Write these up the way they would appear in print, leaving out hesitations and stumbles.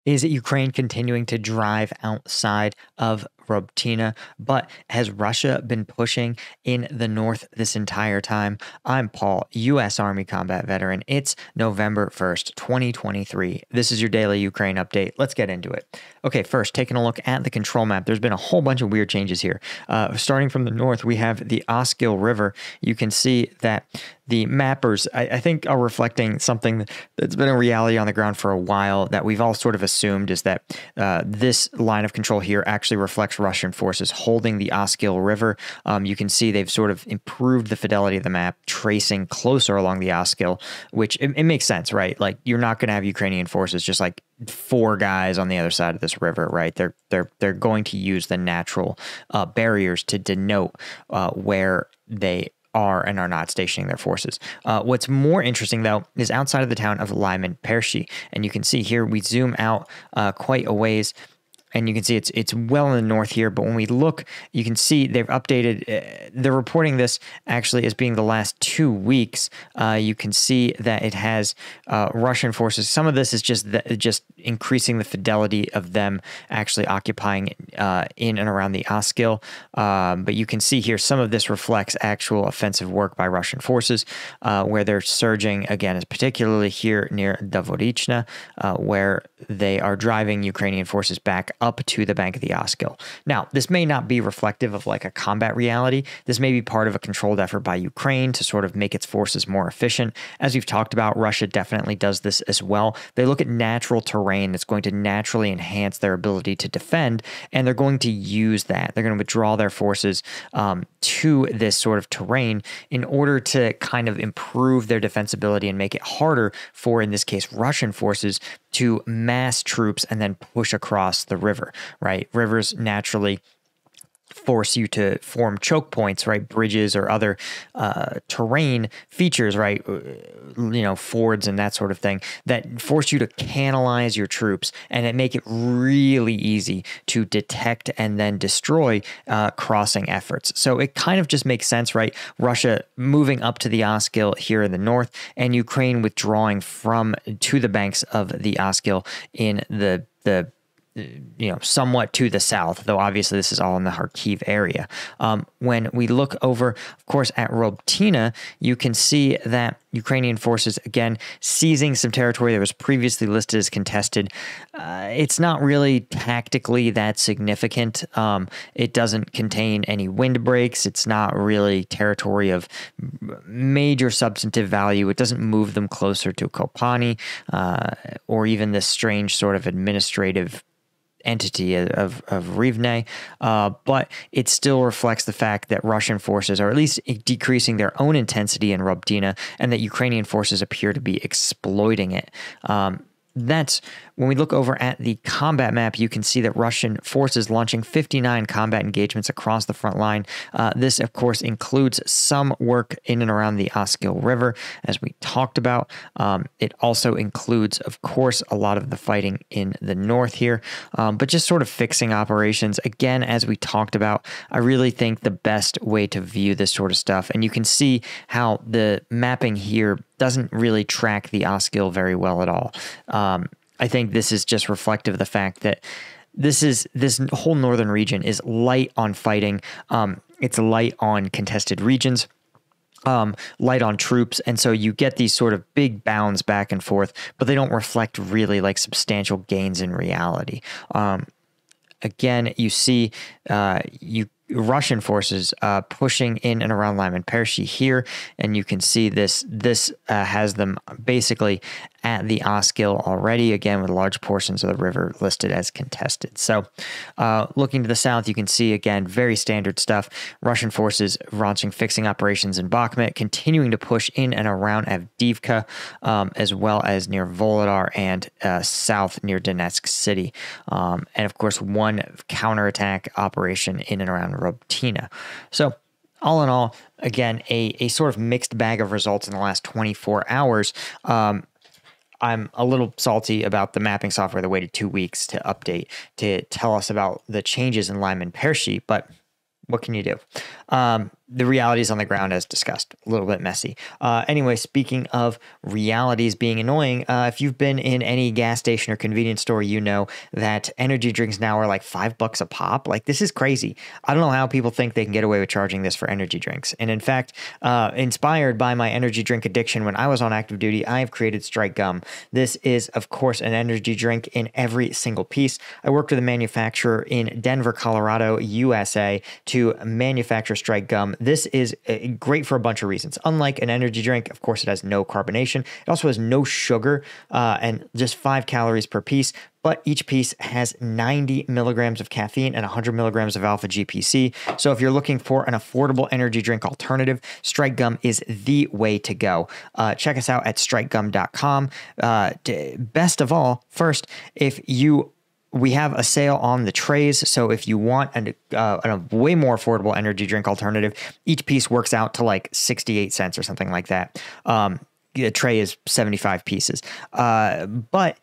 is Ukraine continuing to drive outside of Robotyne, but has Russia been pushing in the north this entire time? I'm Paul, U.S. Army combat veteran. It's November 1st, 2023. This is your daily Ukraine update. Let's get into it. Okay, first, taking a look at the control map, there's been a whole bunch of weird changes here. Starting from the north, we have the Oskil River. You can see that the mappers, I think, are reflecting something that's been a reality on the ground for a while that we've all sort of assumed is that this line of control here actually reflects Russian forces holding the Oskil River. You can see they've sort of improved the fidelity of the map, tracing closer along the Oskil, which it makes sense, right? Like, you're not going to have Ukrainian forces just like four guys on the other side of this river, right? They're going to use the natural barriers to denote where they are and are not stationing their forces. What's more interesting, though, is outside of the town of Lyman Pershi. And you can see here, we zoom out quite a ways, and you can see it's well in the north here. But when we look, you can see they've updated. They're reporting this actually as being the last 2 weeks. You can see that it has Russian forces. Some of this is just increasing the fidelity of them actually occupying in and around the Oskil. But you can see here some of this reflects actual offensive work by Russian forces, where they're surging again, particularly here near Robotyne, where they are driving Ukrainian forces back up to the bank of the Oskil. Now, this may not be reflective of like a combat reality. This may be part of a controlled effort by Ukraine to sort of make its forces more efficient. As we've talked about, Russia definitely does this as well. They look at natural terrain that's going to naturally enhance their ability to defend, and they're going to use that. They're going to withdraw their forces to this sort of terrain in order to kind of improve their defensibility and make it harder for, in this case, Russian forces to mass troops and then push across the river, right? Rivers naturally force you to form choke points, right? Bridges or other terrain features, right? Fords and that sort of thing that force you to canalize your troops and it make it really easy to detect and then destroy crossing efforts. So it kind of just makes sense, right? Russia moving up to the Oskil here in the north and Ukraine withdrawing to the banks of the Oskil in the somewhat to the south, though obviously this is all in the Kharkiv area. When we look over, of course, at Robotyne, you can see that Ukrainian forces, again, seizing some territory that was previously listed as contested. It's not really tactically that significant. It doesn't contain any windbreaks. It's not really territory of major substantive value. It doesn't move them closer to Kopani or even this strange sort of administrative entity of Rivne, but it still reflects the fact that Russian forces are at least decreasing their own intensity in Robotyne and that Ukrainian forces appear to be exploiting it. That's when we look over at the combat map, you can see that Russian forces launching 59 combat engagements across the front line. This, of course, includes some work in and around the Oskil River, as we talked about. It also includes, of course, a lot of the fighting in the north here, but just sort of fixing operations. Again, as we talked about, I really think the best way to view this sort of stuff, and you can see how the mapping here doesn't really track the Oskil very well at all. I think this is just reflective of the fact that this whole northern region is light on fighting. It's light on contested regions, light on troops, and so you get these sort of big bounds back and forth, but they don't reflect really like substantial gains in reality. Again, you see Russian forces pushing in and around Lyman Pershi here, and you can see this has them basically at the Oskil already, again with large portions of the river listed as contested. So looking to the south, you can see again very standard stuff. Russian forces launching fixing operations in Bakhmut, continuing to push in and around Avdiivka, as well as near Volodar and south near Donetsk city, and of course one counterattack operation in and around Robotyne. So all in all, again, a sort of mixed bag of results in the last 24 hours. I'm a little salty about the mapping software that waited 2 weeks to update to tell us about the changes in Lyman Pershi, but what can you do? the realities on the ground, as discussed, a little bit messy. Anyway, speaking of realities being annoying, if you've been in any gas station or convenience store, you know that energy drinks now are like $5 a pop. Like, this is crazy. I don't know how people think they can get away with charging this for energy drinks. And in fact, inspired by my energy drink addiction when I was on active duty, I have created Strike Gum. This is, of course, an energy drink in every single piece. I worked with a manufacturer in Denver, Colorado, USA, to manufacture Strike Gum. This is great for a bunch of reasons. Unlike an energy drink, of course, it has no carbonation. It also has no sugar and just 5 calories per piece. But each piece has 90 milligrams of caffeine and 100 milligrams of alpha GPC. So if you're looking for an affordable energy drink alternative, Strike Gum is the way to go. Check us out at strikegum.com. Best of all, first, we have a sale on the trays. So if you want a way more affordable energy drink alternative, each piece works out to like 68 cents or something like that. The tray is 75 pieces. But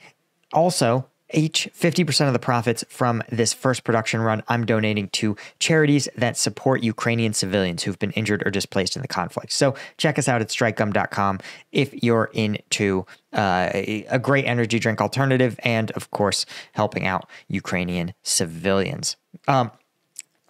also, 50% of the profits from this first production run, I'm donating to charities that support Ukrainian civilians who've been injured or displaced in the conflict. So check us out at strikegum.com if you're into a great energy drink alternative and, of course, helping out Ukrainian civilians.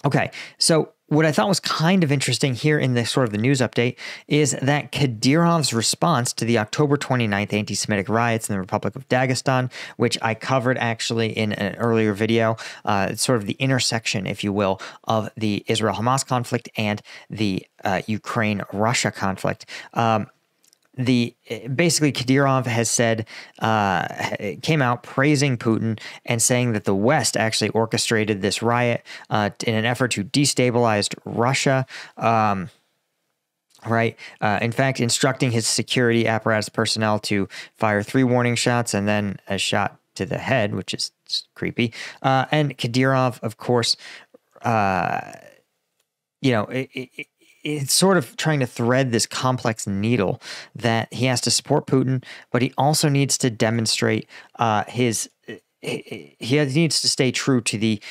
Okay, so what I thought was kind of interesting here in this sort of the news update is that Kadyrov's response to the October 29th anti-Semitic riots in the Republic of Dagestan, which I covered actually in an earlier video, it's sort of the intersection, if you will, of the Israel-Hamas conflict and the Ukraine-Russia conflict. Basically Kadyrov has said, came out praising Putin and saying that the West actually orchestrated this riot in an effort to destabilize Russia. In fact, instructing his security apparatus personnel to fire 3 warning shots and then a shot to the head, which is creepy. And Kadyrov, of course, it's sort of trying to thread this complex needle that he has to support Putin, but he also needs to demonstrate he needs to stay true to the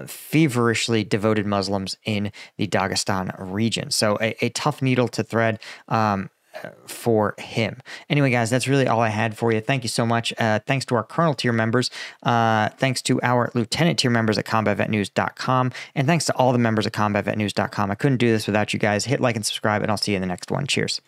feverishly devoted Muslims in the Dagestan region. So a tough needle to thread for him. Anyway, guys, that's really all I had for you. Thank you so much. Thanks to our Colonel tier members. Thanks to our Lieutenant tier members at combatvetnews.com. And thanks to all the members at combatvetnews.com. I couldn't do this without you guys. Hit like and subscribe, and I'll see you in the next one. Cheers.